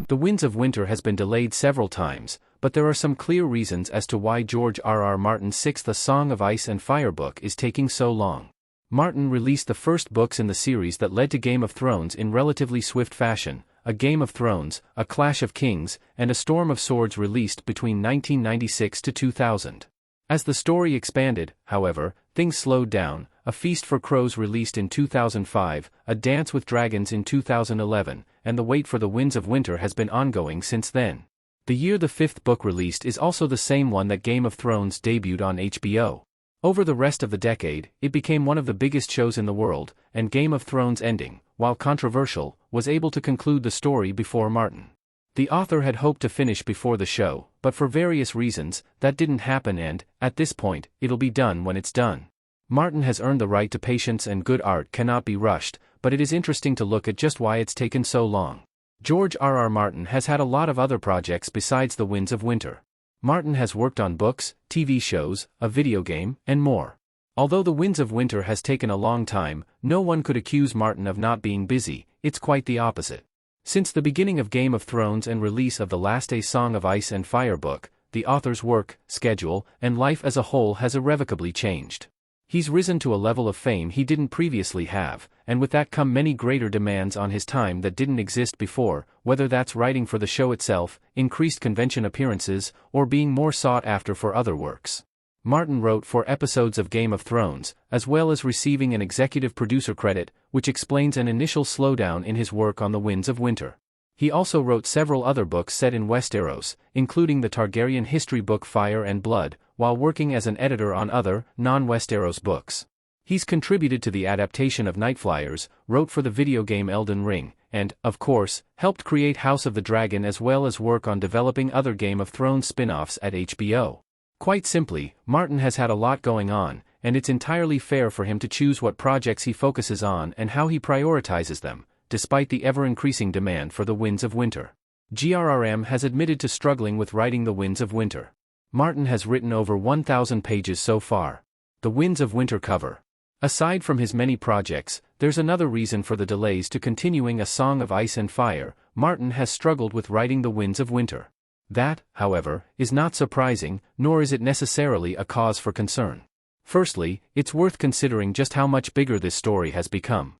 The Winds of Winter has been delayed several times, but there are some clear reasons as to why George R.R. Martin's sixth A Song of Ice and Fire book is taking so long. Martin released the first books in the series that led to Game of Thrones in relatively swift fashion. A Game of Thrones, A Clash of Kings, and A Storm of Swords released between 1996 to 2000. As the story expanded, however, things slowed down. A Feast for Crows released in 2005, A Dance with Dragons in 2011, and the wait for The Winds of Winter has been ongoing since then. The year the fifth book released is also the same one that Game of Thrones debuted on HBO. Over the rest of the decade, it became one of the biggest shows in the world, and Game of Thrones' ending, while controversial, was able to conclude the story before Martin. The author had hoped to finish before the show, but for various reasons, that didn't happen and, at this point, it'll be done when it's done. Martin has earned the right to patience, and good art cannot be rushed, but it is interesting to look at just why it's taken so long. George R.R. Martin has had a lot of other projects besides The Winds of Winter. Martin has worked on books, TV shows, a video game, and more. Although The Winds of Winter has taken a long time, no one could accuse Martin of not being busy. It's quite the opposite. Since the beginning of Game of Thrones and release of the last A Song of Ice and Fire book, the author's work, schedule, and life as a whole has irrevocably changed. He's risen to a level of fame he didn't previously have, and with that come many greater demands on his time that didn't exist before, whether that's writing for the show itself, increased convention appearances, or being more sought after for other works. Martin wrote 4 episodes of Game of Thrones, as well as receiving an executive producer credit, which explains an initial slowdown in his work on The Winds of Winter. He also wrote several other books set in Westeros, including the Targaryen history book Fire and Blood, while working as an editor on other, non-Westeros books. He's contributed to the adaptation of Nightflyers, wrote for the video game Elden Ring, and, of course, helped create House of the Dragon as well as work on developing other Game of Thrones spin-offs at HBO. Quite simply, Martin has had a lot going on, and it's entirely fair for him to choose what projects he focuses on and how he prioritizes them, despite the ever-increasing demand for The Winds of Winter. GRRM has admitted to struggling with writing The Winds of Winter. Martin has written over 1,000 pages so far. The Winds of Winter cover. Aside from his many projects, there's another reason for the delays to continuing A Song of Ice and Fire. Martin has struggled with writing The Winds of Winter. That, however, is not surprising, nor is it necessarily a cause for concern. Firstly, it's worth considering just how much bigger this story has become.